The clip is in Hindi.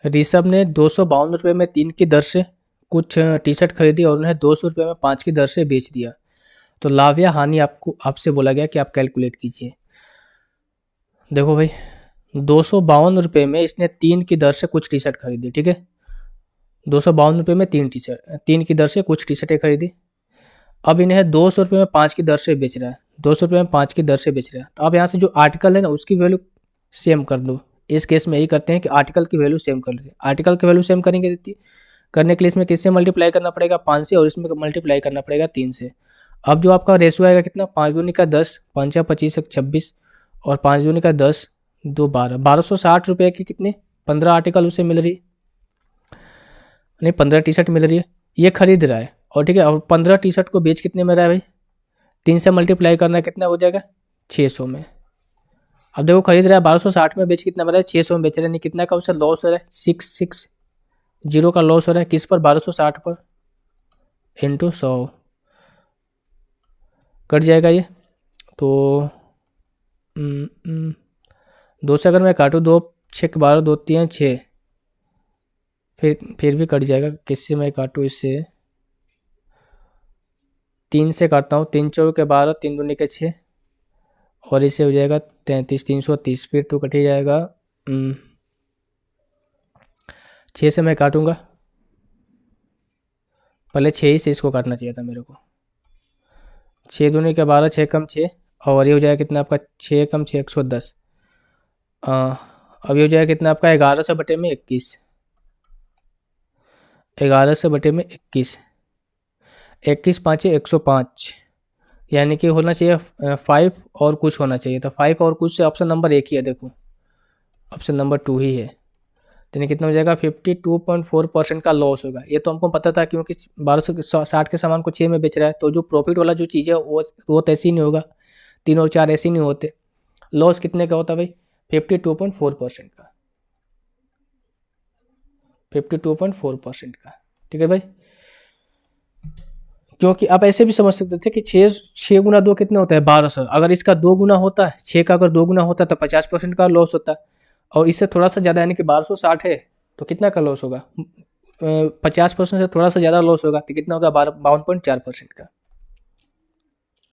ऋषभ ने 252 रुपये में 3 की दर से कुछ टी शर्ट खरीदी और उन्हें 200 रुपये में 5 की दर से बेच दिया। तो लाभ या हानि आपको आपसे बोला गया कि आप कैलकुलेट कीजिए। देखो भाई, 252 रुपये में इसने 3 की दर से कुछ टी शर्ट खरीदी, ठीक है। 252 रुपये में 3 की दर से कुछ टी शर्टें खरीदी। अब इन्हें 200 रुपये में 5 की दर से बेच रहा है, 200 रुपये में 5 की दर से बेच रहा है। तो अब यहाँ से जो आर्टिकल है ना उसकी वैल्यू सेम कर दो। इस केस में यही करते हैं कि आर्टिकल की वैल्यू सेम कर लेते हैं। आर्टिकल की वैल्यू सेम करने के लिए इसमें किससे मल्टीप्लाई करना पड़ेगा, 5 से, और इसमें मल्टीप्लाई करना पड़ेगा 3 से। अब जो आपका रेशियो आएगा कितना, 5 दूनी का 10, 5 या 25 26, और 5 दूनी का 10, 2 12, 1260 रुपये की कितने 15 आर्टिकल उसे मिल रही है, नहीं 15 टी शर्ट मिल रही है, ये खरीद रहा है। और ठीक है, और 15 टी शर्ट को बेच कितने में रहा है भाई, 3 से मल्टीप्लाई करना कितना हो जाएगा, 600 में। अब देखो खरीद रहा है 1260 में, बेच कितना में रहा है, 600 में बेच रहा है, नहीं कितना का उसे लॉस हो रहा है, 660 का लॉस हो रहा है। किस पर, 1260 पर, इंटू 100 कट जाएगा ये। तो 2 से अगर मैं काटूँ, 2 6 12, 2 3 6, फिर भी कट जाएगा। किससे मैं काटूँ इससे, 3 से काटता हूँ, 3 चौके 12, 3 दूनी के 6, और इसे हो जाएगा 33, 330, फिर तो कट ही जाएगा। 6 से मैं काटूंगा, पहले 6 ही से इसको काटना चाहिए था मेरे को। 6 दूनी के 12, 6 कम 6, और ये हो जाएगा कितना आपका, 6 कम 6 110। अब ये हो जाएगा कितना आपका, 11 से बटे में 21, 11 से बटे में 21, 21 5 105, यानी कि होना चाहिए 5 और कुछ होना चाहिए था। 5 और कुछ से ऑप्शन नंबर 1 ही है, देखो ऑप्शन नंबर 2 ही है। यानी कितना हो जाएगा, 52.4% का लॉस होगा। ये तो हमको पता था, क्योंकि 1260 के सामान को 6 में बेच रहा है, तो जो प्रॉफिट वाला जो चीज़ है वो तो ऐसी नहीं होगा, 3 और 4 ऐसे नहीं होते। लॉस कितने का होता भाई, 52.4% का, 52.4% का, ठीक है भाई। क्योंकि आप ऐसे भी समझ सकते थे कि 6 गुना 2 कितने होता है, 1200। अगर इसका 2 गुना होता है, 6 का अगर 2 गुना होता तो 50% का लॉस होता, और इससे थोड़ा सा ज़्यादा, यानी कि 1260 है तो कितना का लॉस होगा, 50% से थोड़ा सा ज़्यादा लॉस होगा, तो कितना होगा, 52.4% का।